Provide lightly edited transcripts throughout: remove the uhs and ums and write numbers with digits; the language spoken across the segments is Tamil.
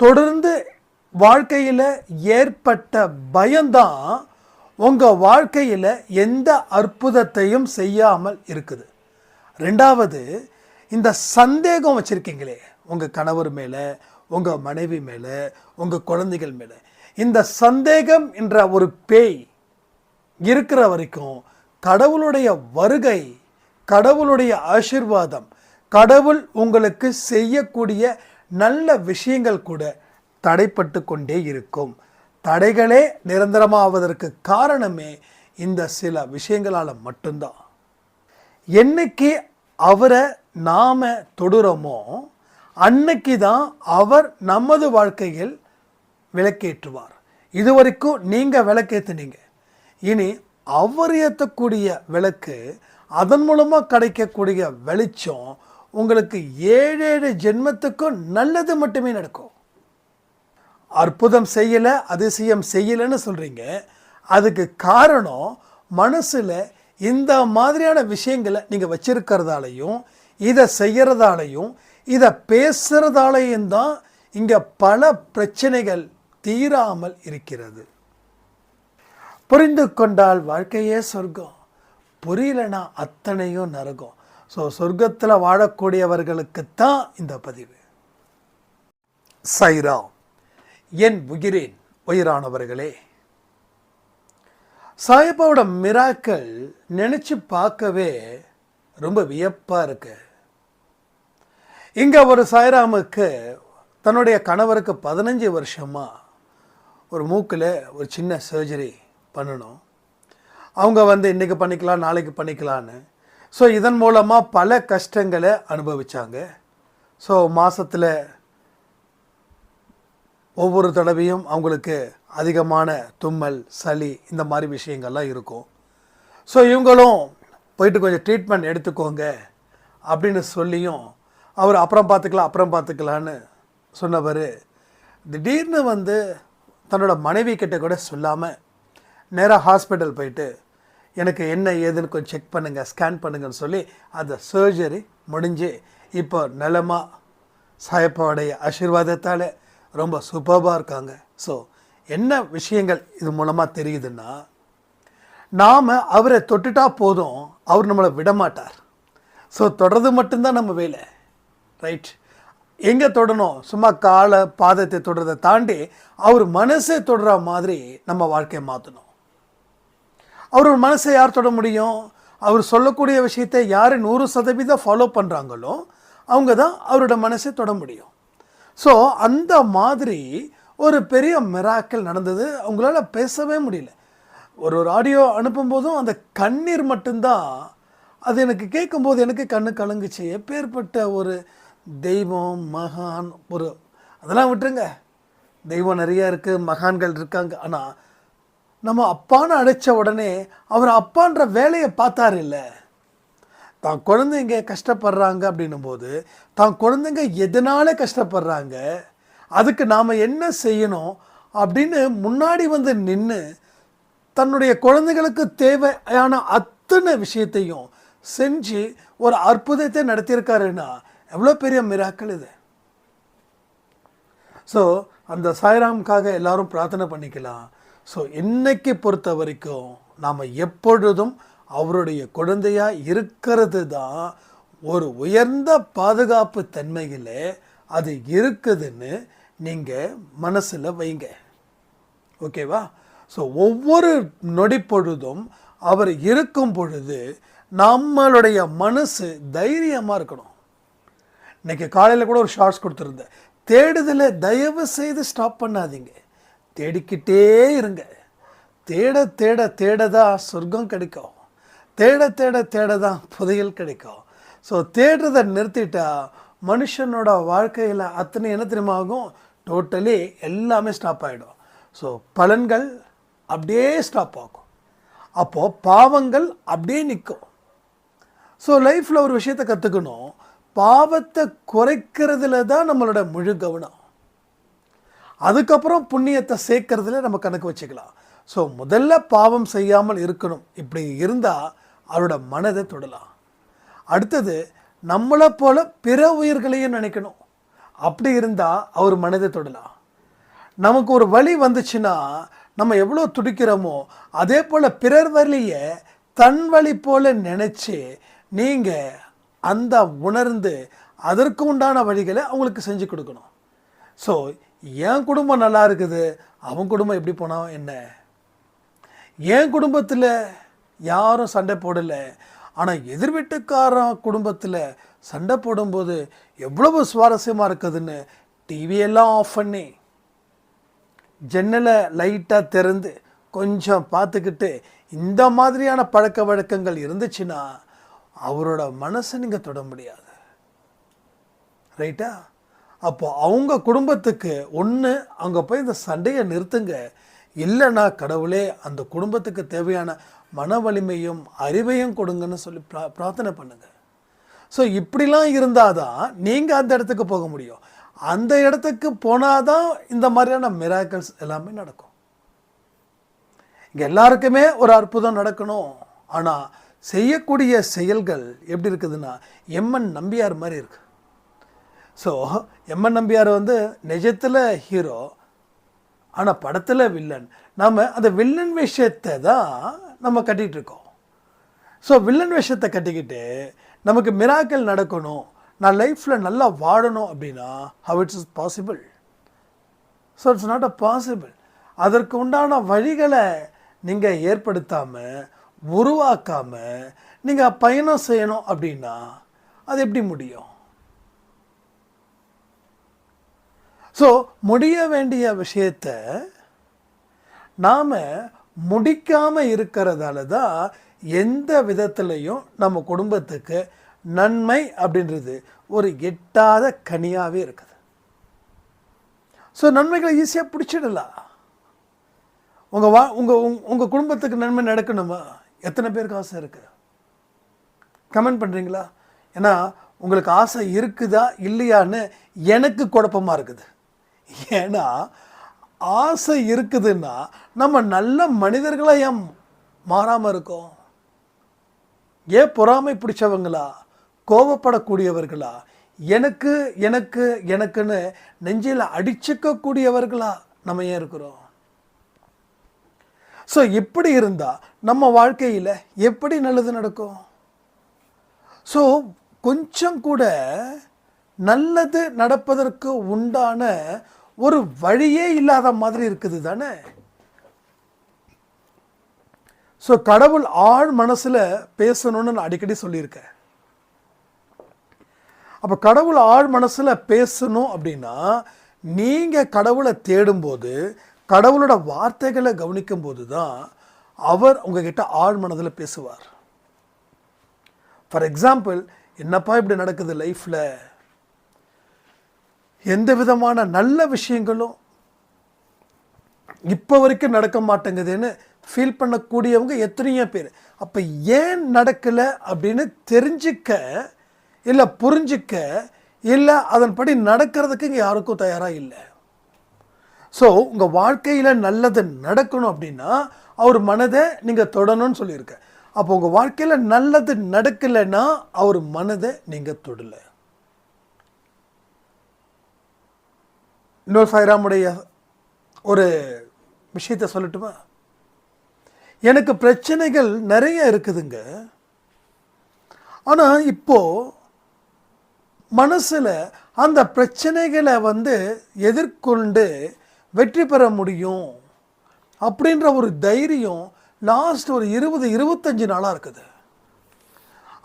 தொடர்ந்து வாழ்க்கையில் ஏற்பட்ட பயம்தான் உங்கள் வாழ்க்கையில் எந்த அற்புதத்தையும் செய்யாமல் இருக்குது. ரெண்டாவது, இந்த சந்தேகம் வச்சுருக்கீங்களே உங்கள் கணவர் மேலே, உங்கள் மனைவி மேலே, உங்கள் குழந்தைகள் மேலே, இந்த சந்தேகம் என்ற ஒரு பேய் இருக்கிற வரைக்கும் கடவுளுடைய வருகை, கடவுளுடைய ஆசீர்வாதம், கடவுள் உங்களுக்கு செய்யக்கூடிய நல்ல விஷயங்கள் கூட தடைப்பட்டு கொண்டே இருக்கும். தடைகளே நிரந்தரமாவதற்கு காரணமே இந்த சில விஷயங்களால் மட்டும்தான். என்னைக்கு அவரை நாம் தொடுறோமோ அன்னைக்கு தான் அவர் நமது வாழ்க்கையில் விளக்கேற்றுவார். இதுவரைக்கும் நீங்கள் விளக்கேற்றுனீங்க, இனி அவர் ஏற்றக்கூடிய விளக்கு, அதன் மூலமாக கிடைக்கக்கூடிய வெளிச்சம் உங்களுக்கு 7 ஜென்மத்துக்கும் நல்லது மட்டுமே நடக்கும். அற்புதம் செய்யலை, அதிசயம் செய்யலைன்னு சொல்கிறீங்க. அதுக்கு காரணம் மனசில் இந்த மாதிரியான விஷயங்களை நீங்கள் வச்சிருக்கிறதாலையும், இதை செய்கிறதாலையும், இதை பேசுகிறதாலையும் தான் இங்கே பல பிரச்சனைகள் தீராமல் இருக்கிறது. புரிந்து கொண்டால் வாழ்க்கையே சொர்க்கம், புரியலனா அத்தனையும் நரகம். ஸோ சொர்க்கத்தில் வாழக்கூடியவர்களுக்குத்தான் இந்த பதிவு. சைராம். என் உயிரின் உயிரானவர்களே, சாயப்பாவோட மிராக்கள் நினச்சி பார்க்கவே ரொம்ப வியப்பாக இருக்கு. இங்கே ஒரு சாய்ராமுக்கு தன்னுடைய கணவருக்கு 15 வருஷமாக ஒரு மூக்கில் ஒரு சின்ன சர்ஜரி பண்ணணும். அவங்க இன்றைக்கி பண்ணிக்கலாம், நாளைக்கு பண்ணிக்கலான்னு. ஸோ இதன் மூலமாக பல கஷ்டங்களை அனுபவித்தாங்க. ஸோ மாதத்தில் ஒவ்வொரு தடவையும் அவங்களுக்கு அதிகமான தும்மல், சளி, இந்த மாதிரி விஷயங்கள்லாம் இருக்கும். ஸோ இவங்களும் போயிட்டு கொஞ்சம் ட்ரீட்மெண்ட் எடுத்துக்கோங்க அப்படின்னு சொல்லியும் அவர் அப்புறம் பார்த்துக்கலான்னு சொன்னவர் திடீர்னு தன்னோட மனைவி கிட்ட கூட சொல்லாமல் நேராக ஹாஸ்பிட்டல் போயிட்டு எனக்கு என்ன ஏதுன்னு கொஞ்சம் செக் பண்ணுங்கள், ஸ்கேன் பண்ணுங்கன்னு சொல்லி அந்த சர்ஜரி முடிஞ்சு இப்போ நிலமாக சாயப்பாவுடைய ஆசீர்வாதத்தால் ரொம்ப சூப்பராக இருக்காங்க. ஸோ என்ன விஷயங்கள் இது மூலமாக தெரியுதுன்னா, நாம் அவரை தொட்டுட்டா போதும், அவர் நம்மளை விடமாட்டார். ஸோ தொடர்றது மட்டும்தான் நம்ம வேலை. ரைட்? எங்கே தொடணும்? சும்மா காலை பாதத்தை தொடுறதை தாண்டி அவர் மனசை தொடுற மாதிரி நம்ம வாழ்க்கையை மாற்றணும். அவர் மனசை யார் தொட முடியும்? அவர் சொல்லக்கூடிய விஷயத்தை யார் 100% ஃபாலோ பண்ணுறாங்களோ அவங்க தான் அவரோட மனசை தொட முடியும். ஸோ அந்த மாதிரி ஒரு பெரிய மிராக்கிள் நடந்தது. அவங்களால பேசவே முடியல. ஒரு ஆடியோ அனுப்பும்போதும் அந்த கண்ணீர் மட்டும்தான். அது எனக்கு கேட்கும்போது எனக்கு கண்ணு கலங்குச்சு. எப்பேற்பட்ட ஒரு தெய்வம், மகான், ஒரு அதெல்லாம் விட்டுருங்க, தெய்வம் நிறையா இருக்குது, மகான்கள் இருக்காங்க. ஆனால் நம்ம அப்பான்னு அழைச்ச உடனே அவர் அப்பான்ற வேலையை பார்த்தார். இல்லை, தான் குழந்தைங்க கஷ்டப்படுறாங்க அப்படின்னும் போது தான் குழந்தைங்க எதனால கஷ்டப்படுறாங்க, அதுக்கு நாம் என்ன செய்யணும் அப்படின்னு முன்னாடி நின்று தன்னுடைய குழந்தைகளுக்கு தேவையான அத்தனை விஷயத்தையும் செஞ்சு ஒரு அற்புதத்தை நடத்தியிருக்காருன்னா எவ்வளோ பெரிய மிராக்கள் இது. ஸோ அந்த சாய்ராமுக்காக எல்லாரும் பிரார்த்தனை பண்ணிக்கலாம். ஸோ இன்னைக்கு பொறுத்த வரைக்கும் நாம் எப்பொழுதும் அவருடைய குழந்தையாக இருக்கிறது தான் ஒரு உயர்ந்த பாதுகாப்பு தன்மையில் அது இருக்குதுன்னு நீங்கள் மனசில் வைங்க. ஓகேவா? ஸோ ஒவ்வொரு நொடி பொழுதும் அவர் இருக்கும் பொழுது நம்மளுடைய மனசு தைரியமாக இருக்கணும். இன்றைக்கி காலையில் கூட ஒரு ஷார்ட்ஸ் கொடுத்துருந்தேன். தேடுதலை தயவு செய்து ஸ்டாப் பண்ணாதீங்க, தேடிக்கிட்டே இருங்க. தேட தேட தேடதான் சொர்க்கம் கிடைக்கும், தேட தேட தேடதான் புதையல் கிடைக்கும். ஸோ தேடுறதை நிறுத்திட்டா மனுஷனோட வாழ்க்கையில் அத்தனை என்ன தெரியுமா ஆகும்? டோட்டலி எல்லாமே ஸ்டாப் ஆகிடும். ஸோ பலன்கள் அப்படியே ஸ்டாப் ஆகும். அப்போது பாவங்கள் அப்படியே நிற்கும். ஸோ லைஃப்பில் ஒரு விஷயத்தை கற்றுக்கணும், பாவத்தை குறைக்கிறதுல தான் நம்மளோட முழு கவனம். அதுக்கப்புறம் புண்ணியத்தை சேர்க்கறதுல நம்ம கணக்கு வச்சுக்கலாம். ஸோ முதல்ல பாவம் செய்யாமல் இருக்கணும். இப்படி இருந்தால் அவரோட மனதை தொடலாம். அடுத்தது நம்மளை போல பிற உயிர்களையும் நினைக்கணும். அப்படி இருந்தால் அவர் மனதை தொடலாம். நமக்கு ஒரு வலி வந்துச்சுன்னா நம்ம எவ்வளோ துடிக்கிறோமோ அதே போல் பிறர் வலியை தன் வலி போல் நினச்சி நீங்கள் அந்த உணர்ந்து அதற்கு உண்டான வழிகளை அவங்களுக்கு செஞ்சு கொடுக்கணும். ஸோ என் குடும்பம் நல்லா இருக்குது, அவன் குடும்பம் எப்படி போனால் என்ன, என் குடும்பத்தில் யாரும் சண்டை போடலை, ஆனால் எதிர் வீட்டுக்காரன் குடும்பத்தில் சண்டை போடும்போது எவ்வளவு சுவாரஸ்யமாக இருக்குதுன்னு டிவியெல்லாம் ஆஃப் பண்ணி ஜன்னலை லைட்டாக திறந்து கொஞ்சம் பார்த்துக்கிட்டு இந்த மாதிரியான பழக்க வழக்கங்கள் இருந்துச்சுன்னா அவரோட மனசை நீங்கள் தொட முடியாது. ரைட்டா? அப்போ அவங்க குடும்பத்துக்கு ஒன்று அங்கே போய் இந்த சண்டையை நிறுத்துங்க, இல்லைன்னா கடவுளே அந்த குடும்பத்துக்கு தேவையான மன வலிமையும் அறிவையும் கொடுங்கன்னு சொல்லி பிரார்த்தனை பண்ணுங்க. ஸோ இப்படிலாம் இருந்தால் தான் நீங்கள் அந்த இடத்துக்கு போக முடியும். அந்த இடத்துக்கு போனால் தான் இந்த மாதிரியான மிராக்கிள்ஸ் எல்லாமே நடக்கும். இங்கே எல்லாருக்குமே ஒரு அற்புதம் நடக்கணும், ஆனால் செய்யக்கூடிய செயல்கள் எப்படி இருக்குதுன்னா எம்என் நம்பியார் மாதிரி இருக்கு. ஸோ எம்என் நம்பியார் வந்து நிஜத்தில் ஹீரோ, ஆனால் படத்தில் வில்லன். நாம் அந்த வில்லன் விஷயத்தை தான் நம்ம கட்டிகிட்டு இருக்கோம். ஸோ வில்லன் விஷயத்தை கட்டிக்கிட்டு நமக்கு மிராக்கிள் நடக்கணும், நான் லைஃப்பில் நல்லா வாழணும் அப்படின்னா how it is possible? So it's not a possible. அதற்கு உண்டான வழிகளை நீங்கள் ஏற்படுத்தாமல் உருவாக்காமல் நீங்கள் பயணம் செய்யணும் அப்படின்னா அது எப்படி முடியும்? ஸோ முடிய வேண்டிய விஷயத்தை நாம் முடிக்காமல் இருக்கிறதால தான் எந்த விதத்துலையும் நம்ம குடும்பத்துக்கு நன்மை அப்படின்றது ஒரு எட்டாத கனியாகவே இருக்குது. ஸோ நன்மைகளை ஈஸியாக பிடிச்சிடலாம். உங்கள் குடும்பத்துக்கு நன்மை நடக்கணுமா? எத்தனை பேருக்கு ஆசை இருக்குது? கமெண்ட் பண்ணுறீங்களா? ஏன்னா உங்களுக்கு ஆசை இருக்குதா இல்லையான்னு எனக்கு குழப்பமாக இருக்குது. ஏன்னா ஆசை இருக்குதுன்னா நம்ம நல்ல மனிதர்களாக ஏன் மாறாமல் இருக்கோம்? ஏன் பொறாமை பிடிச்சவங்களா, கோபப்படக்கூடியவர்களா, எனக்கு எனக்கு எனக்குன்னு நெஞ்சில் அடிச்சுக்கக்கூடியவர்களா நம்ம ஏன் இருக்கிறோம்? ஸோ இப்படி இருந்தால் நம்ம வாழ்க்கையில் எப்படி நல்லது நடக்கும்? ஸோ கொஞ்சம் கூட நல்லது நடப்பதற்கு உண்டான ஒரு வழியே இல்லாத மாதிரி இருக்குது தானே. ஸோ கடவுள் ஆழ் மனசில் பேசணும்னு நான் அடிக்கடி சொல்லியிருக்கேன். அப்போ கடவுள் ஆழ் மனசில் பேசணும் அப்படின்னா நீங்கள் கடவுளை தேடும்போது, கடவுளோட வார்த்தைகளை கவனிக்கும் போது தான் அவர் உங்ககிட்ட ஆழ் மனதில் பேசுவார். ஃபார் எக்ஸாம்பிள், என்னப்பா இப்படி நடக்குது லைஃப்பில், எந்த விதமான நல்ல விஷயங்களும் இப்போ வரைக்கும் நடக்க மாட்டேங்குதுன்னு ஃபீல் பண்ணக்கூடியவங்க எத்தனையோ பேர். அப்போ ஏன் நடக்கலை அப்படின்னு தெரிஞ்சிக்க, இல்லை புரிஞ்சிக்க, இல்லை அதன்படி நடக்கிறதுக்கு இங்கே யாருக்கும் தயாராக இல்லை. ஸோ உங்கள் வாழ்க்கையில் நல்லது நடக்கணும் அப்படின்னா அவர் மனதை நீங்கள் தொடணும்னு சொல்லியிருக்கேன். அப்போ உங்கள் வாழ்க்கையில் நல்லது நடக்கலைன்னா அவர் மனதை நீங்கள் தொடலை. இன்னொரு சாய்ராமுடைய ஒரு விஷயத்தை சொல்லட்டுமா? எனக்கு பிரச்சனைகள் நிறைய இருக்குதுங்க, ஆனால் இப்போது மனசில் அந்த பிரச்சனைகளை எதிர்கொண்டு வெற்றி பெற முடியும் அப்படின்ற ஒரு தைரியம் லாஸ்ட் ஒரு 20-25 நாளாக இருக்குது.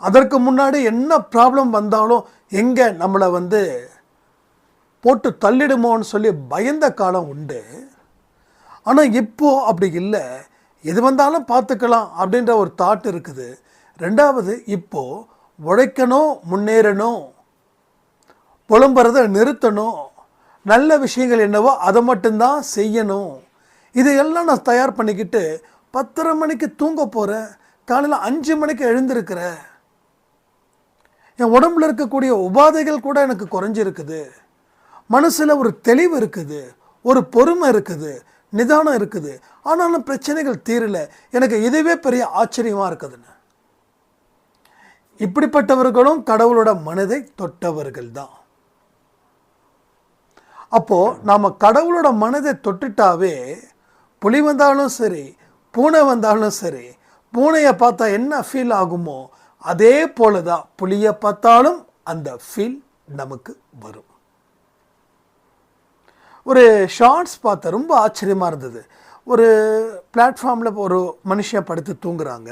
அதற்கு முன்னாடி என்ன ப்ராப்ளம் வந்தாலும் எங்கே நம்மளை போட்டு தள்ளிடுமோன்னு சொல்லி பயந்த காலம் உண்டு. ஆனால் இப்போது அப்படி இல்லை, எது வந்தாலும் பார்த்துக்கலாம் அப்படின்ற ஒரு தாட் இருக்குது. ரெண்டாவது, இப்போது உழைக்கணும், முன்னேறணும், புலம்புறதை நிறுத்தணும், நல்ல விஷயங்கள் என்னவோ அதை மட்டும்தான் செய்யணும். இதையெல்லாம் நான் தயார் பண்ணிக்கிட்டு 10:30 மணிக்கு தூங்க போகிறேன், காலையில் 5 மணிக்கு எழுந்திருக்கிறேன். என் உடம்புல இருக்கக்கூடிய உபாதைகள் கூட எனக்கு குறைஞ்சிருக்குது. மனசில் ஒரு தெளிவு இருக்குது, ஒரு பொறுமை இருக்குது, நிதானம் இருக்குது. ஆனாலும் பிரச்சனைகள் தீரலை. எனக்கு இதுவே பெரிய ஆச்சரியமாக இருக்குதுன்னு. இப்படிப்பட்டவர்களும் கடவுளோட மனதை தொட்டவர்கள் தான். அப்போது நாம் கடவுளோட மனதை தொட்டுட்டாவே புலி வந்தாலும் சரி, பூனை வந்தாலும் சரி, பூனையை பார்த்தா என்ன ஃபீல் ஆகுமோ அதே போல தான் புலியை பார்த்தாலும் அந்த ஃபீல் நமக்கு வரும். ஒரு ஷார்ட்ஸ் பார்த்தா ரொம்ப ஆச்சரியமாக இருந்தது. ஒரு பிளாட்ஃபார்மில் ஒரு மனுஷன் படுத்து தூங்குறாங்க.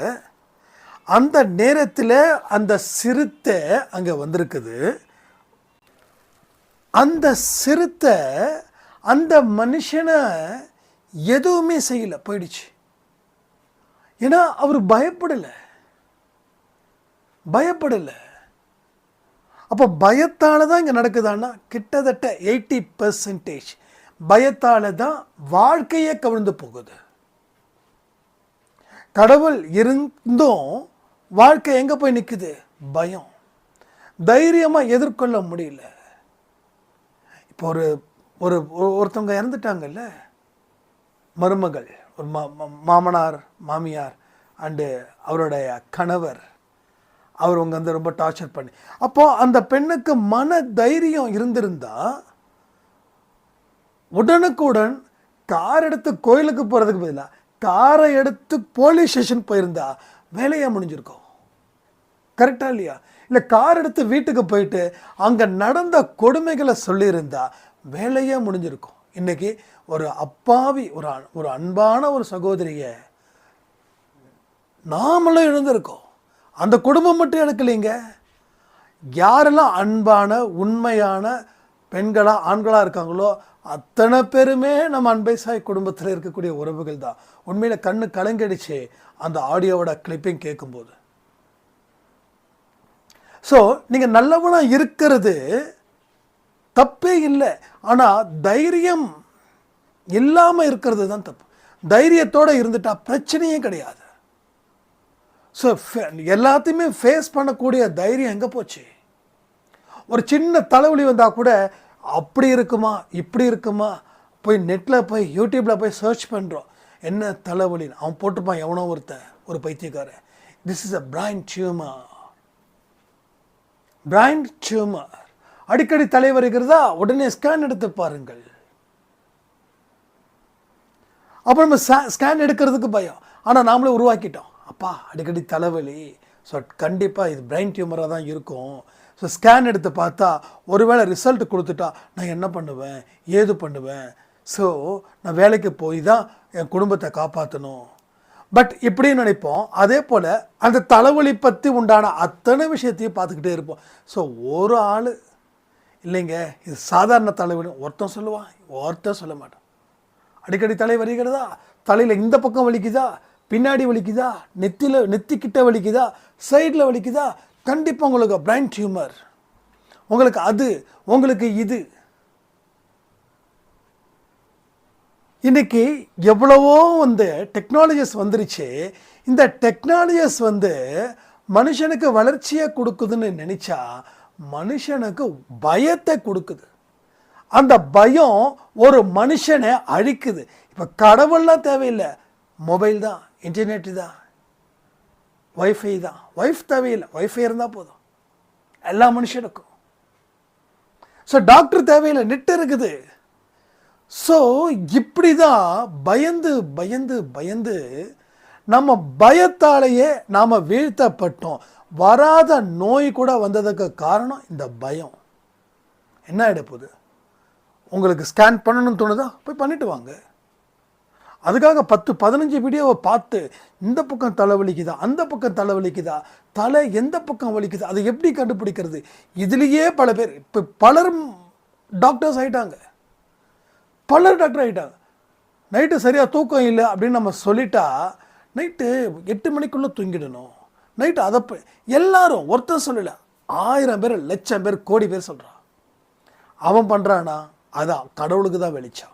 அந்த நேரத்தில் அந்த சிறுத்தை அங்கே வந்திருக்குது. அந்த சிறுத்தை அந்த மனுஷனை எதுவுமே செய்யலை, போயிடுச்சு. ஏன்னா அவர் பயப்படலை. அப்போ பயத்தால் தான் இங்கே நடக்குதான்னா கிட்டத்தட்ட 80% பயத்தால் தான் வாழ்க்கையே கவிழ்ந்து போகுது. கடவுள் இருந்தும் வாழ்க்கை எங்கே போய் நிற்குது? பயம். தைரியமாக எதிர்கொள்ள முடியல. இப்போ ஒருத்தவங்க இறந்துட்டாங்கல்ல, மருமகள், ஒரு மாமனார் மாமியார் அண்டு அவருடைய கணவர், அவர் வந்து ரொம்ப டார்ச்சர் பண்ணி, அப்போது அந்த பெண்ணுக்கு மன தைரியம் இருந்திருந்தா உடனுக்குடன் கார் எடுத்து கோயிலுக்கு போகிறதுக்கு பதிலாக காரை எடுத்து போலீஸ் ஸ்டேஷன் போயிருந்தா வேலையாக முடிஞ்சிருக்கும். கரெக்டாக இல்லையா? இல்லை கார் எடுத்து வீட்டுக்கு போயிட்டு அங்கே நடந்த கொடுமைகளை சொல்லியிருந்தா வேலையாக முடிஞ்சிருக்கும். இன்றைக்கி ஒரு அப்பாவி ஒரு அன்பான ஒரு சகோதரியை நாமளும் இழந்திருக்கோம். அந்த குடும்பம் மட்டும் எடுக்கலைங்க. யாரெல்லாம் அன்பான உண்மையான பெண்களாக ஆண்களாக இருக்காங்களோ அத்தனை பேருமே நம்ம அன்பை சாய் குடும்பத்தில் இருக்கக்கூடிய உறவுகள் தான். உண்மையில் கண்ணு கலங்கிடுச்சு அந்த ஆடியோவோட கிளிப்பிங் கேட்கும்போது. ஸோ நீங்கள் நல்லவனாக இருக்கிறது தப்பே இல்லை, ஆனால் தைரியம் இல்லாமல் இருக்கிறது தான் தப்பு. தைரியத்தோடு இருந்துட்டா பிரச்சனையே கிடையாது. ஸோ எல்லாத்தையுமே ஃபேஸ் பண்ணக்கூடிய தைரியம் எங்கே போச்சு? ஒரு சின்ன தலைவலி வந்தால் கூட அப்படி இருக்குமா இப்படி இருக்குமா போய் நெட்டில் போய் யூடியூப்பில் போய் சர்ச் பண்ணுறோம். என்ன தலைவலின்னு அவன் போட்டுப்பான் எவனோ ஒரு பைத்தியக்காரன், this is a brain tumour. அடிக்கடி தலைவலிக்கிறதா உடனே ஸ்கேன் எடுத்து பாருங்கள். அப்புறம் நம்ம ஸ்கேன் எடுக்கிறதுக்கு பயம். ஆனால் நாமளே உருவாக்கிட்டோம், அப்பா அடிக்கடி தலைவலி, ஸோ கண்டிப்பாக இது பிரைன் டியூமராக தான் இருக்கும். ஸோ ஸ்கேன் எடுத்து பார்த்தா ஒருவேளை ரிசல்ட் கொடுத்துட்டா நான் என்ன பண்ணுவேன் ஏது பண்ணுவேன்? ஸோ நான் வேலைக்கு போய் தான் என் குடும்பத்தை காப்பாற்றணும். பட் இப்படின்னு நினைப்போம். அதே போல் அந்த தலைவலி பற்றி உண்டான அத்தனை விஷயத்தையும் பார்த்துக்கிட்டே இருப்போம். ஸோ ஒரு ஆள் இல்லைங்க இது சாதாரண தலைவலி ஒருத்தன் சொல்லுவான், ஒருத்தன் சொல்ல மாட்டான். அடிக்கடி தலை வருகிறதா, தலையில் இந்த பக்கம் வலிக்குதா, பின்னாடி வலிக்குதா, நெத்திக்கிட்ட வலிக்குதா, சைடில் வலிக்குதா, கண்டிப்பாக உங்களுக்கு பிரைன் டியூமர், உங்களுக்கு அது, உங்களுக்கு இது. இன்றைக்கி எவ்வளவோ டெக்னாலஜிஸ் வந்துருச்சு. இந்த டெக்னாலஜிஸ் மனுஷனுக்கு வளர்ச்சியை கொடுக்குதுன்னு நினச்சா மனுஷனுக்கு பயத்தை கொடுக்குது. அந்த பயம் ஒரு மனுஷனை அழிக்குது. இப்போ கடவுள்லாம் தேவையில்லை, மொபைல் தான், இன்டர்நெட்டு தான், வைஃபை தான். வைஃப் தேவையில்லை, வைஃபை இருந்தால் போதும் எல்லா மனுஷனுக்கும். ஸோ டாக்டர் தேவையில்லை, நெட் இருக்குது. ஸோ இப்படி தான் பயந்து பயந்து பயந்து நம்ம பயத்தாலேயே நாம் வீழ்த்தப்பட்டோம். வராத நோய் கூட வந்ததுக்கு காரணம் இந்த பயம். என்ன ஆகிடப்போகுது? உங்களுக்கு ஸ்கேன் பண்ணணும்னு தோணுதா, போய் பண்ணிட்டு வாங்க. அதுக்காக 10-15 வீடியோவை பார்த்து இந்த பக்கம் தலை வலிக்குதா, அந்த பக்கம் தலை வலிக்குதா, தலை எந்த பக்கம் வலிக்குது, அதை எப்படி கண்டுபிடிக்கிறது? இதுலேயே பல பேர் இப்போ பலர் டாக்டர்ஸ் ஆகிட்டாங்க, பலர் டாக்டர் ஆகிட்டாங்க. நைட்டு சரியாக தூக்கம் இல்லை அப்படின்னு நம்ம சொல்லிட்டா நைட்டு 8 மணிக்குள்ளே தூங்கிடணும். நைட்டு அதை எல்லாரும் ஒருத்தர் சொல்லலை, 1000 பேர், லட்சம் பேர், கோடி பேர் சொல்கிறான். அவன் பண்ணுறானா? அதான் கடவுளுக்கு தான் வெளிச்சம்.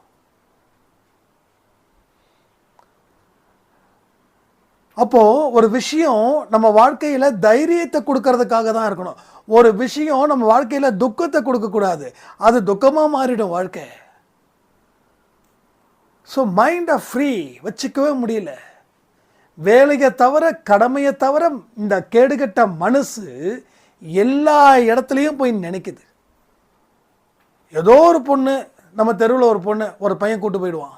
அப்போது ஒரு விஷயம் நம்ம வாழ்க்கையில் தைரியத்தை கொடுக்கறதுக்காக தான் இருக்கணும். ஒரு விஷயம் நம்ம வாழ்க்கையில் துக்கத்தை கொடுக்கக்கூடாது, அது துக்கமாக மாறிடும் வாழ்க்கை. ஸோ மைண்டை ஃப்ரீ வச்சுக்கவே முடியல. வேலையை தவிர, கடமையை தவிர இந்த கேடுகட்ட மனசு எல்லா இடத்துலையும் போய் நினைக்குது. ஏதோ ஒரு பொண்ணு நம்ம தெருவில் ஒரு பொண்ணு ஒரு பையன் கூட்டு போயிடுவான்,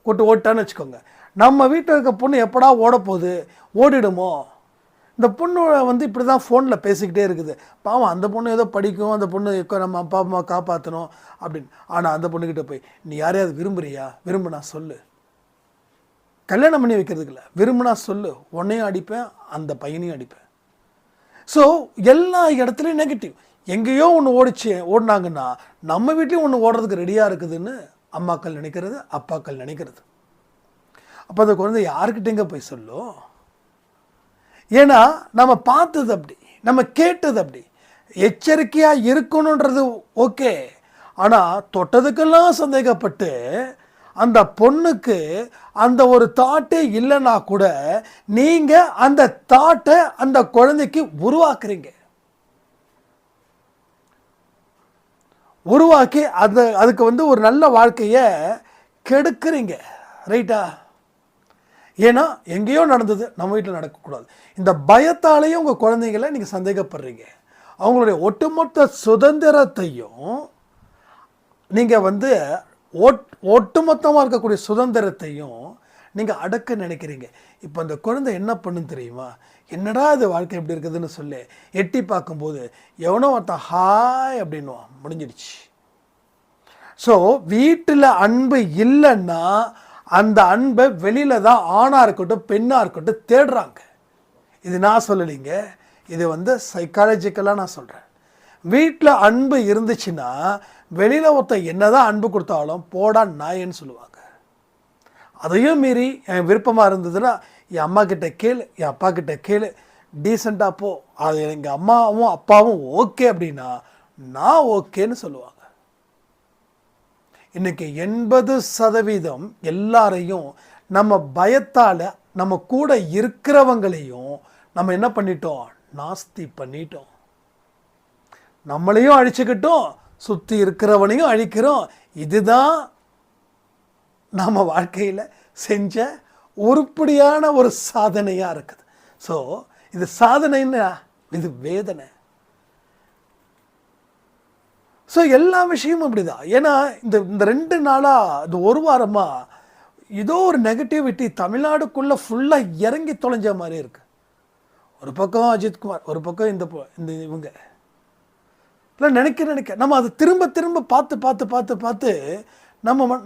கூட்டு ஓட்டான்னு வச்சுக்கோங்க. நம்ம வீட்டில் இருக்க பொண்ணு எப்படா ஓட போகுது, ஓடிடுமோ, இந்த பொண்ணு வந்து இப்படி தான் ஃபோனில் பேசிக்கிட்டே இருக்குது. பாவம் அந்த பொண்ணு ஏதோ படிக்கும், அந்த பொண்ணு நம்ம அப்பா அம்மா காப்பாற்றணும் அப்படின்னு. ஆனால் அந்த பொண்ணுக்கிட்ட போய் நீ யாரையாவது விரும்புறியா, விரும்புனா சொல்லு, கல்யாணம் பண்ணி வைக்கிறதுக்கு இல்லை, விரும்புனா சொல்லு, உன்னையும் அடிப்பேன் அந்த பையனையும் அடிப்பேன். ஸோ எல்லா இடத்துலையும் நெகட்டிவ். எங்கேயோ ஒன்று ஓடினாங்கன்னா நம்ம வீட்லேயும் ஒன்று ஓடுறதுக்கு ரெடியாக இருக்குதுன்னு அம்மாக்கள் நினைக்கிறது, அப்பாக்கள் நினைக்கிறது. அப்போ அந்த குழந்தை யாருக்கிட்டேங்க போய் சொல்லும்? ஏன்னா நம்ம பார்த்தது அப்படி, நம்ம கேட்டது அப்படி. எச்சரிக்கையாக இருக்கணுன்றது ஓகே, ஆனால் தொட்டதுக்கெல்லாம் சந்தேகப்பட்டு அந்த பொண்ணுக்கு அந்த ஒரு தாட்டே இல்லைன்னா கூட நீங்கள் அந்த தாட்டை அந்த குழந்தைக்கு உருவாக்குறீங்க. உருவாக்கி அதுக்கு வந்து ஒரு நல்ல வாழ்க்கையை கெடுக்கிறீங்க. ரைட்டா? ஏன்னா எங்கேயோ நடந்தது, நம்ம வீட்டில் நடக்கக்கூடாது. இந்த பயத்தாலேயும் உங்கள் குழந்தைங்களை நீங்கள் சந்தேகப்படுறீங்க. அவங்களுடைய ஒட்டுமொத்த சுதந்திரத்தையும் நீங்கள் வந்து ஒட்டுமொத்தமாக இருக்கக்கூடிய சுதந்திரத்தையும் நீங்கள் அடக்க நினைக்கிறீங்க. இப்போ அந்த குழந்தை என்ன பண்ணுன்னு தெரியுமா? என்னடா இது வாழ்க்கை எப்படி இருக்குதுன்னு சொல்லி எட்டி பார்க்கும்போது எவனோ ஒருத்தன் ஹாய் அப்படின்னுவான், முடிஞ்சிடுச்சு. ஸோ வீட்டில் அன்பு இல்லைன்னா அந்த அன்பை வெளியில் தான் ஆணாக இருக்கட்டும் பெண்ணாக இருக்கட்டும் தேடுறாங்க. இது நான் சொல்லலைங்க, இது வந்து சைக்காலஜிக்கலாக நான் சொல்கிறேன். வீட்டில் அன்பு இருந்துச்சுன்னா வெளியில் ஒருத்தன் என்ன தான் அன்பு கொடுத்தாலும் போடா நாயன்னு சொல்லுவாங்க. அதையும் மீறி என் விருப்பமாக இருந்ததுன்னா என் அம்மா கிட்ட கேளு, என் அப்பா கிட்ட கேளு, டீசெண்டாக போ, அது எங்கள் அம்மாவும் அப்பாவும் ஓகே அப்படின்னா நான் ஓகேன்னு சொல்லுவாங்க. இன்றைக்கி 80% எல்லாரையும் நம்ம பயத்தால் நம்ம கூட இருக்கிறவங்களையும் நம்ம என்ன பண்ணிட்டோம், நாஸ்தி பண்ணிட்டோம். நம்மளையும் அழிச்சுக்கிட்டோம், சுற்றி இருக்கிறவனையும் அழிக்கிறோம். இதுதான் நம்ம வாழ்க்கையில் செஞ்ச உருப்படியான ஒரு சாதனையாக இருக்குது. ஸோ இது சாதனைன்னா இது வேதனை. ஸோ எல்லா விஷயமும் அப்படி தான். ஏன்னா இந்த 2 நாளாக இந்த ஒரு வாரமாக ஏதோ ஒரு நெகட்டிவிட்டி தமிழ்நாடுக்குள்ளே ஃபுல்லாக இறங்கி தொலைஞ்ச மாதிரி இருக்குது. ஒரு பக்கம் அஜித்குமார், ஒரு பக்கம் இந்த இவங்க இல்லை நினைக்க நம்ம அதை திரும்ப திரும்ப பார்த்து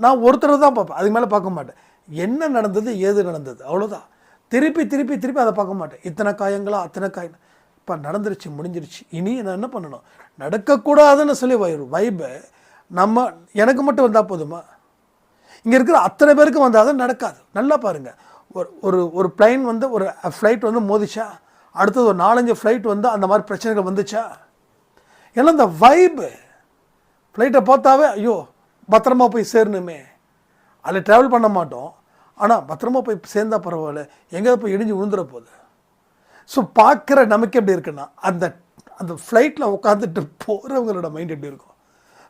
நான் ஒருத்தர் தான் பார்ப்பேன், அதுக்கு மேலே பார்க்க மாட்டேன். என்ன நடந்தது ஏது நடந்தது அவ்வளோதான். திருப்பி அதை பார்க்க மாட்டேன். இத்தனை காயங்களா அத்தனை காயம், இப்போ நடந்துருச்சு முடிஞ்சிருச்சு, இனி நான் என்ன பண்ணணும், நடக்கக்கூடாதுன்னு சொல்லி வைபை எனக்கு மட்டும் வந்தால் போதுமா? இங்கே இருக்கிற அத்தனை பேருக்கு வந்தால் தான் நடக்காது. நல்லா பாருங்கள், ஒரு பிளைன் வந்து ஒரு ஃப்ளைட் வந்து மோதிச்சா, அடுத்தது ஒரு 4-5 ஃப்ளைட் வந்து அந்த மாதிரி பிரச்சனைகள் வந்துச்சா? ஏன்னா இந்த வைபு ஃப்ளைட்டை பார்த்தாவே ஐயோ பத்திரமா போய் சேரணுமே, அதில் ட்ராவல் பண்ண மாட்டோம், ஆனால் பத்திரமா போய் சேர்ந்தா பரவாயில்ல, எங்கேயாவது போய் இடிஞ்சு விழுந்துட போகுது. ஸோ பார்க்குற நமக்கு எப்படி இருக்குன்னா அந்த ஃப்ளைட்டில் உட்காந்துட்டு போகிறவங்களோட மைண்ட் எப்படி இருக்கும்?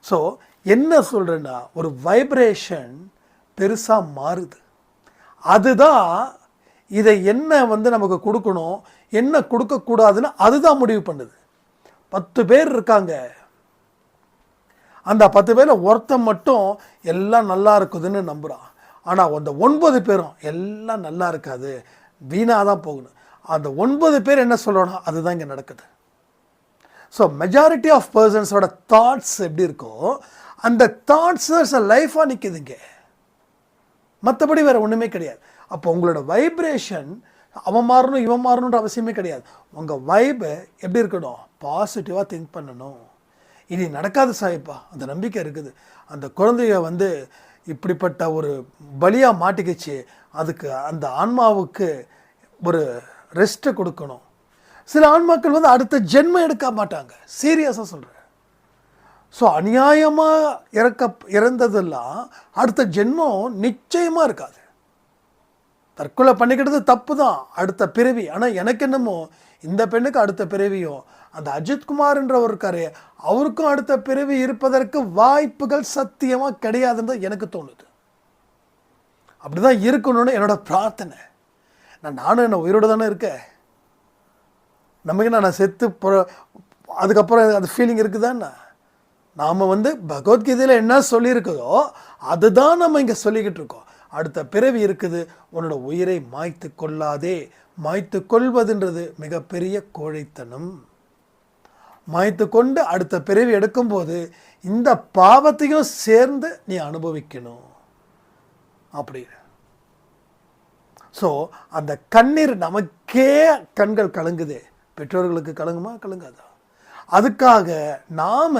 ஸோ என்ன சொல்கிறேன்னா, ஒரு வைப்ரேஷன் பெருசாக மாறுது. அதுதான் இதை என்ன வந்து நமக்கு கொடுக்கணும் என்ன கொடுக்கக்கூடாதுன்னு அதுதான் முடிவு பண்ணுது. 10 பேர் இருக்காங்க, அந்த 10 பேரில் ஒருத்தன் மட்டும் எல்லாம் நல்லா இருக்குதுன்னு நம்புகிறான். ஆனால் அந்த 9 பேரும் எல்லாம் நல்லா இருக்காது, வீணாக தான் போகணும். அந்த 9 பேர் என்ன சொல்லணும் அதுதான் இங்கே நடக்குது. ஸோ மெஜாரிட்டி ஆஃப் பர்சன்ஸோட தாட்ஸ் எப்படி இருக்கோ அந்த தாட்ஸ் லைஃபாக நிற்குதுங்க, மற்றபடி வேறு ஒன்றுமே கிடையாது. அப்போ உங்களோட வைப்ரேஷன் அவன் மாறணும் இவன் மாறணுன்ற அவசியமே கிடையாது. உங்கள் வைபை எப்படி இருக்கணும், பாசிட்டிவாக திங்க் பண்ணணும். இனி நடக்காது சாய்ப்பா, அந்த நம்பிக்கை இருக்குது. அந்த குழந்தைய வந்து இப்படிப்பட்ட ஒரு பலியாக மாட்டிக்கிச்சு, அதுக்கு அந்த ஆன்மாவுக்கு ஒரு ரெஸ்ட்டை கொடுக்கணும். சில ஆன்மாக்கள் வந்து அடுத்த ஜென்மம் எடுக்க மாட்டாங்க, சீரியஸாக சொல்கிறேன். ஸோ அநியாயமாக இறந்ததெல்லாம் அடுத்த ஜென்மம் நிச்சயமாக இருக்காது. தற்கொலை பண்ணிக்கிட்டது தப்பு தான், அடுத்த பிறவி. ஆனால் எனக்கு என்னமோ இந்த பெண்ணுக்கு அடுத்த பிறவியும் அந்த அஜித்குமார்ன்றவர் இருக்காரு அவருக்கும் அடுத்த பிறவி இருப்பதற்கு வாய்ப்புகள் சத்தியமாக கிடையாதுன்னு எனக்கு தோணுது. அப்படி தான் இருக்கணும்னு என்னோட பிரார்த்தனை. நானும் என்ன உயிரோடு தானே இருக்கேன், நமக்கு நான் செத்து அதுக்கப்புறம் அந்த ஃபீலிங் இருக்குதான்னா, நாம் வந்து பகவத்கீதையில் என்ன சொல்லியிருக்குதோ அதுதான் நம்ம இங்கே சொல்லிக்கிட்டு இருக்கோம். அடுத்த பிறவி இருக்குது, உன்னோட உயிரை மாய்த்து கொள்ளாதே. மாய்த்து கொள்வதுன்றது மிகப்பெரிய கோழைத்தனம். மாய்த்து கொண்டு அடுத்த பிறவி எடுக்கும்போது இந்த பாவத்தையும் சேர்ந்து நீ அனுபவிக்கணும் அப்படி. ஸோ அந்த கண்ணீர் நமக்கே கண்கள் கலங்குதே, பெற்றோர்களுக்கு கலங்குமா கலங்காதா? அதுக்காக நாம்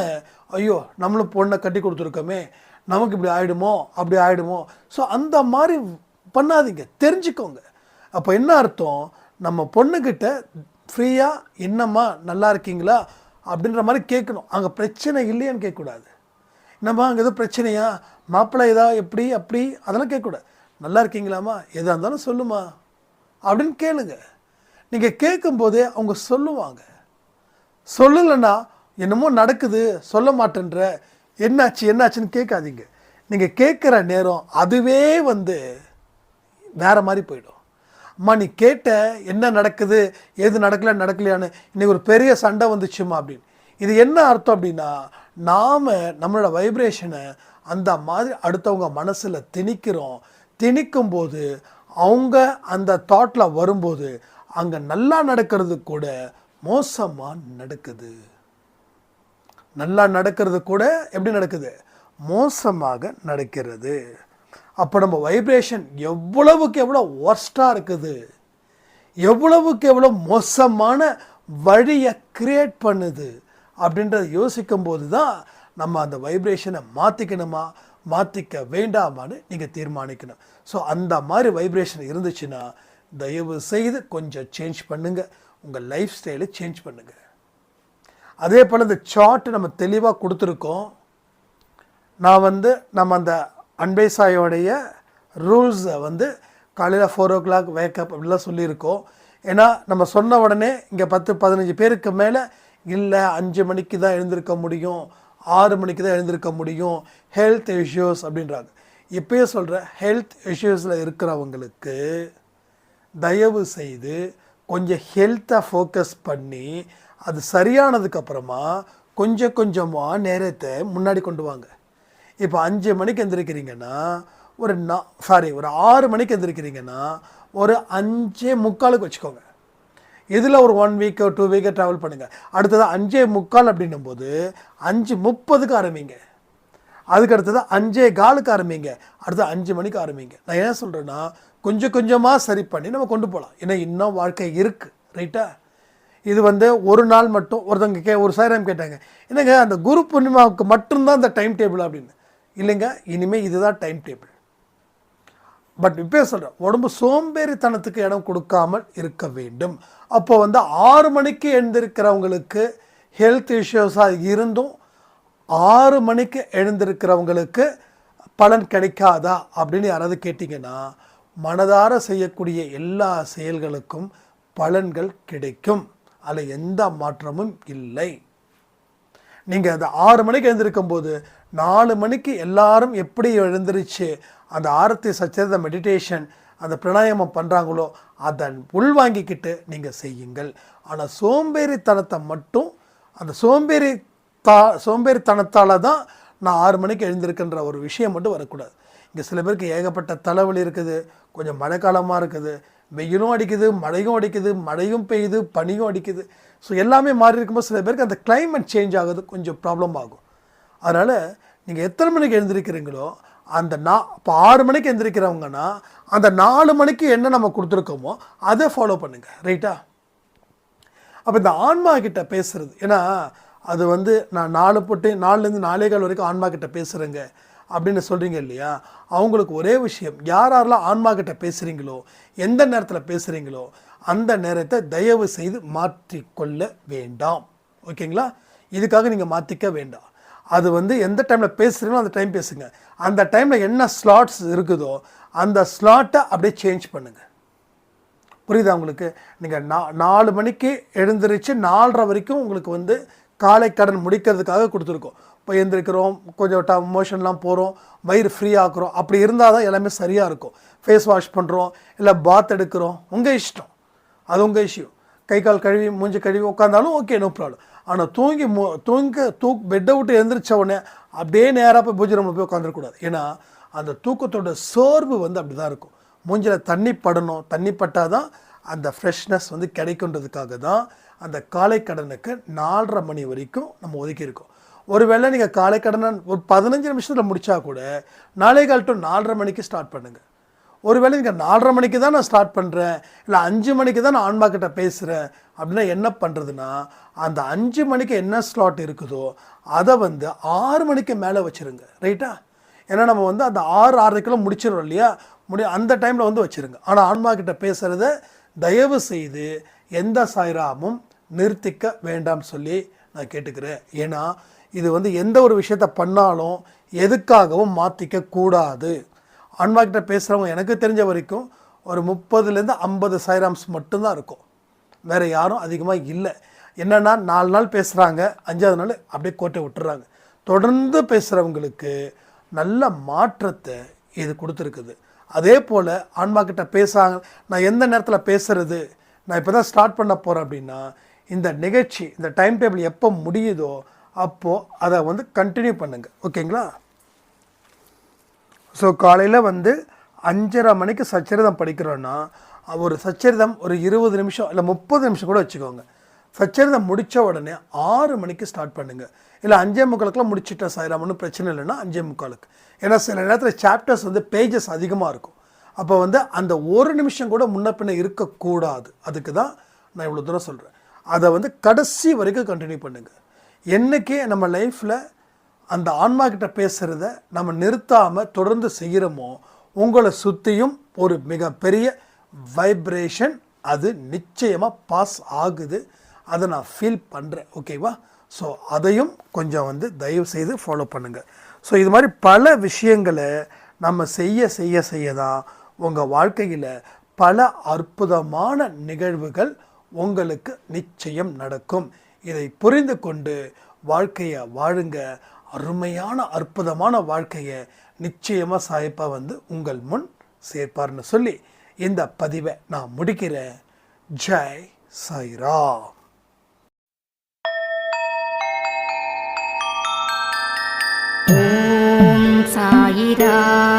ஐயோ நம்மளும் பொண்ணை கட்டி கொடுத்துருக்கோமே, நமக்கு இப்படி ஆகிடுமோ அப்படி ஆகிடுமோ. ஸோ அந்த மாதிரி பண்ணாதீங்க, தெரிஞ்சுக்கோங்க. அப்போ என்ன அர்த்தம், நம்ம பொண்ணுக்கிட்ட ஃப்ரீயாக என்னம்மா நல்லா இருக்கீங்களா அப்படின்ற மாதிரி கேட்கணும். அங்கே பிரச்சனை இல்லையான்னு கேட்கக்கூடாது. என்னம்மா அங்கே எதுவும் பிரச்சனையா, மாப்பிள்ளை ஏதா எப்படி அப்படி அதெல்லாம் கேட்கக்கூடாது. நல்லா இருக்கீங்களாம்மா, எதாக இருந்தாலும் சொல்லுமா அப்படின்னு கேளுங்க. நீங்கள் கேட்கும்போதே அவங்க சொல்லுவாங்க. சொல்லலைன்னா என்னமோ நடக்குது சொல்ல மாட்டேன்ற, என்னாச்சுன்னு கேட்காதீங்க. நீங்கள் கேட்குற நேரம் அதுவே வந்து வேறு மாதிரி போயிடும். அம்மா நீ கேட்ட என்ன நடக்குது எது நடக்கலையான்னு இன்றைக்கி ஒரு பெரிய சண்டை வந்துச்சுமா அப்படின்னு. இது என்ன அர்த்தம் அப்படின்னா, நாம் நம்மளோட வைப்ரேஷனை அந்த மாதிரி அடுத்தவங்க மனசில் திணிக்கும்போது அவங்க அந்த தாட்டில் வரும்போது அங்கே நல்லா நடக்கிறது கூட மோசமாக நடக்குது. நல்லா நடக்கிறது கூட எப்படி நடக்குது, மோசமாக நடக்கிறது. அப்போ நம்ம வைப்ரேஷன் எவ்வளவுக்கு எவ்வளோ ஒர்ஸ்டாக இருக்குது, எவ்வளவுக்கு எவ்வளோ மோசமான வழியை கிரியேட் பண்ணுது அப்படின்றத யோசிக்கும்போது தான் நம்ம அந்த வைப்ரேஷனை மாற்றிக்கணுமா மாற்றிக்க வேண்டாமான்னு நீங்கள் தீர்மானிக்கணும். ஸோ அந்த மாதிரி வைப்ரேஷன் இருந்துச்சுன்னா தயவு செய்து கொஞ்சம் சேஞ்ச் பண்ணுங்கள், உங்கள் லைஃப் ஸ்டைலை சேஞ்ச் பண்ணுங்கள். அதே போல் இந்த சார்ட் நம்ம தெளிவாக கொடுத்துருக்கோம். நான் நம்ம அந்த அன்பே சாயோடைய ரூல்ஸை காலையில் 4 o'clock வேக்கப் அப்படிலாம் சொல்லியிருக்கோம். ஏன்னா நம்ம சொன்ன உடனே இங்கே 10-15 பேருக்கு மேலே இல்லை 5 மணிக்கு தான் எழுந்திருக்க முடியும், 6 மணிக்கு தான் எழுந்திருக்க முடியும், ஹெல்த் இஷ்யூஸ் அப்படின்றாங்க. இப்போயே சொல்கிறேன், ஹெல்த் இஷ்யூஸில் இருக்கிறவங்களுக்கு தயவு செய்து கொஞ்சம் ஹெல்த்தை ஃபோக்கஸ் பண்ணி அது சரியானதுக்கப்புறமா கொஞ்சம் கொஞ்சமாக நேரத்தை முன்னாடி கொண்டு வாங்க. இப்போ 5 மணிக்கு எழுந்திருக்கிறீங்கன்னா ஒரு 6 மணிக்கு எழுந்திருக்கிறீங்கன்னா ஒரு 5:45 வச்சுக்கோங்க. இதில் ஒரு 1 week 2 week ட்ராவல் பண்ணுங்கள். அடுத்தது 5:45 அப்படின்னும் போது 5:30 ஆரம்பிங்க. அதுக்கு அடுத்தது 5:15 ஆரம்பிங்க. அடுத்தது 5 மணிக்கு ஆரம்பிங்க. நான் என்ன சொல்கிறேன்னா, கொஞ்சம் கொஞ்சமாக சரி பண்ணி நம்ம கொண்டு போகலாம். ஏன்னா இன்னும் வாழ்க்கை இருக்குது, ரைட்டா? இது ஒரு நாள் மட்டும் ஒருத்தவங்க ஒரு சாயிரம் கேட்டாங்க, என்னங்க அந்த குரு பூர்ணிமாவுக்கு மட்டும்தான் இந்த டைம் டேபிள் அப்படின்னு. இல்லைங்க, இனிமேல் இதுதான் டைம் டேபிள். பட் இப்போ சொல்கிறேன், உடம்பு சோம்பேறித்தனத்துக்கு இடம் கொடுக்காமல் இருக்க வேண்டும். அப்போ 6 மணிக்கு எழுந்திருக்கிறவங்களுக்கு ஹெல்த் இஷ்யூஸாக இருந்தும் 6 மணிக்கு எழுந்திருக்கிறவங்களுக்கு பலன் கிடைக்காதா அப்படின்னு யாராவது கேட்டிங்கன்னா, மனதார செய்யக்கூடிய எல்லா செயல்களுக்கும் பலன்கள் கிடைக்கும், அதில் எந்த மாற்றமும் இல்லை. நீங்கள் அந்த 6 மணிக்கு எழுந்திருக்கும் போது 4 மணிக்கு எல்லாரும் எப்படி எழுந்திரிச்சு அந்த ஆரத்தி சச்சரித மெடிடேஷன் அந்த பிராணாயாமம் பண்ணுறாங்களோ அதை உள்வாங்கிக்கிட்டு நீங்கள் செய்யுங்கள். ஆனால் சோம்பேறித்தனத்தை மட்டும் அந்த சோம்பேறித்தனத்தால் தான் நான் 6 மணிக்கு எழுந்திருக்கின்ற ஒரு விஷயம் மட்டும் வரக்கூடாது. இங்கே சில பேருக்கு ஏகப்பட்ட தலைவலி இருக்குது, கொஞ்சம் மழைக்காலமாக இருக்குது, வெயிலும் அடிக்குது, மழையும் பெய்யுது, பனியும் அடிக்குது. ஸோ எல்லாமே மாறி இருக்கும்போது சில பேருக்கு அந்த கிளைமேட் சேஞ்ச் ஆகுது, கொஞ்சம் ப்ராப்ளம் ஆகும். அதனால் நீங்கள் எத்தனை மணிக்கு எழுந்திருக்கிறீங்களோ அந்த இப்போ 6 மணிக்கு எழுந்திருக்கிறவங்கன்னா அந்த 4 மணிக்கு என்ன நம்ம கொடுத்துருக்கோமோ அதை ஃபாலோ பண்ணுங்கள், ரைட்டா? அப்போ இந்த ஆன்மா கிட்ட பேசுகிறது, ஏன்னா அது நான் 4-4லேருந்து 4:15 வரைக்கும் ஆன்மா கிட்ட பேசுகிறேங்க அப்படின்னு சொல்கிறீங்க இல்லையா? அவங்களுக்கு ஒரே விஷயம், யாரெல்லாம் ஆன்மா கிட்ட பேசுகிறீங்களோ, எந்த நேரத்தில் பேசுகிறீங்களோ அந்த நேரத்தை தயவு செய்து மாற்றிக்கொள்ள வேண்டாம். ஓகேங்களா? இதுக்காக நீங்கள் மாற்றிக்க வேண்டாம். அது எந்த டைமில் பேசுகிறீங்களோ அந்த டைம் பேசுங்க. அந்த டைமில் என்ன ஸ்லாட்ஸ் இருக்குதோ அந்த ஸ்லாட்டை அப்படியே சேஞ்ச் பண்ணுங்கள். புரியுதா உங்களுக்கு? நீங்கள் 4 மணிக்கு எழுந்திரிச்சு 4:30 வரைக்கும் உங்களுக்கு காலை கடன் முடிக்கிறதுக்காக கொடுத்துருக்கோம். இப்போ எழுந்திருக்கிறோம், கொஞ்சம் மோஷன்லாம் போகிறோம், வயிறு ஃப்ரீ ஆக்குறோம், அப்படி இருந்தால் தான் எல்லாமே சரியாக இருக்கும். ஃபேஸ் வாஷ் பண்ணுறோம், இல்லை பாத் எடுக்கிறோம், உங்கள் இஷ்டம், அது உங்கள் இஷ்யூ. கை கால் கழுவி மூஞ்சி கழுவி உட்காந்தாலும் ஓகே, நோ ப்ராப்ளம். ஆனால் பெட்டை விட்டு எழுந்திரிச்ச உடனே அப்படியே நேராக போய் பூஜை ரூமில் போய் உட்காந்துருக்கூடாது. ஏன்னா அந்த தூக்கத்தோட சோர்வு வந்து அப்படி தான் இருக்கும். மூஞ்சில் தண்ணி படணும், தண்ணி பட்டால் தான் அந்த ஃப்ரெஷ்னஸ் வந்து கிடைக்குன்றதுக்காக தான் அந்த காலை கடனுக்கு 4:30 மணி வரைக்கும் நம்ம ஒதுக்கியிருக்கோம். ஒருவேளை நீங்கள் காலை கடனை ஒரு 15 நிமிஷத்தில் முடித்தா கூட 4:15 to 4:30 மணிக்கு ஸ்டார்ட் பண்ணுங்கள். ஒருவேளை நீங்கள் 4:30 மணிக்கு தான் நான் ஸ்டார்ட் பண்ணுறேன், இல்லை 5 மணிக்கு தான் நான் ஆன்மா கிட்ட பேசுகிறேன் அப்படின்னா என்ன பண்ணுறதுன்னா, அந்த 5 மணிக்கு என்ன ஸ்லாட் இருக்குதோ அதை வந்து 6 மணிக்கு மேலே வச்சுருங்க. ரைட்டா? ஏன்னா நம்ம வந்து அந்த 6-6:30 முடிச்சிடறோம் இல்லையா, அந்த டைமில் வந்து வச்சுருங்க. ஆனால் ஆன்மா கிட்ட பேசுகிறத தயவு செய்து எந்த சாய்ராமும் நிறுத்திக்க வேண்டாம் சொல்லி நான் கேட்டுக்கிறேன். ஏன்னா இது வந்து எந்த ஒரு விஷயத்த பண்ணாலும் எதுக்காகவும் மாற்றிக்க கூடாது. ஆன்மா கிட்ட பேசுகிறவங்க எனக்கு தெரிஞ்ச வரைக்கும் ஒரு 30லேருந்து 50 சாய்ராம்ஸ் மட்டும்தான் இருக்கும், வேறு யாரும் அதிகமாக இல்லை. என்னென்னா 4 நாள் பேசுகிறாங்க, 5ஆவது நாள் அப்படியே கோட்டை விட்டுறாங்க. தொடர்ந்து பேசுகிறவங்களுக்கு நல்ல மாற்றத்தை இது கொடுத்துருக்குது. அதே போல் ஆன்மா கிட்ட பேசாங்க, நான் எந்த நேரத்தில் பேசுகிறது, நான் இப்போ தான் ஸ்டார்ட் பண்ண போகிறேன் அப்படின்னா இந்த நிகழ்ச்சி இந்த டைம் டேபிள் எப்போ முடியுதோ அப்போது அதை வந்து கண்டினியூ பண்ணுங்கள். ஓகேங்களா? ஸோ காலையில் வந்து 5:30 மணிக்கு சச்சரிதம் படிக்கிறோன்னா ஒரு சச்சரிதம் ஒரு 20 நிமிஷம் இல்லை 30 நிமிஷம் கூட வச்சுக்கோங்க. சச்சரிதம் முடித்த உடனே 6 மணிக்கு ஸ்டார்ட் பண்ணுங்கள். இல்லை 5:45 முடிச்சுட்டேன் சாய்ராம், ஒன்றும் பிரச்சனை இல்லைன்னா 5:45. ஏன்னா சில நேரத்தில் சாப்டர்ஸ் வந்து பேஜஸ் அதிகமாக இருக்கும். அப்போ வந்து அந்த ஒரு நிமிஷம் கூட முன்ன பின்ன இருக்கக்கூடாது. அதுக்கு தான் நான் இவ்வளோ தூரம் சொல்கிறேன். அதை வந்து கடைசி வரைக்கும் கண்டினியூ பண்ணுங்கள். என்றைக்கே நம்ம லைஃப்பில் அந்த ஆன்மா கிட்ட பேசுகிறத நம்ம நிறுத்தாமல் தொடர்ந்து செய்கிறோமோ உங்களை சுற்றியும் ஒரு மிகப்பெரிய வைப்ரேஷன் அது நிச்சயமாக பாஸ் ஆகுது. அதை நான் ஃபீல் பண்ணுறேன். ஓகேவா? ஸோ அதையும் கொஞ்சம் வந்து தயவு செய்து ஃபாலோ பண்ணுங்கள். ஸோ இது மாதிரி பல விஷயங்களை நம்ம செய்ய தான் உங்கள் வாழ்க்கையில் பல அற்புதமான நிகழ்வுகள் உங்களுக்கு நிச்சயம் நடக்கும். இதை புரிந்து கொண்டு வாழ்க்கையை வாழுங்க. அருமையான அற்புதமான வாழ்க்கையை நிச்சயமாக சாயப்பா வந்து உங்கள் முன் சேர்ப்பார்னு சொல்லி இந்த பதிவை நான் முடிக்கிறேன். ஜெய் சாய்ராம். ஓம் சாயிராம்.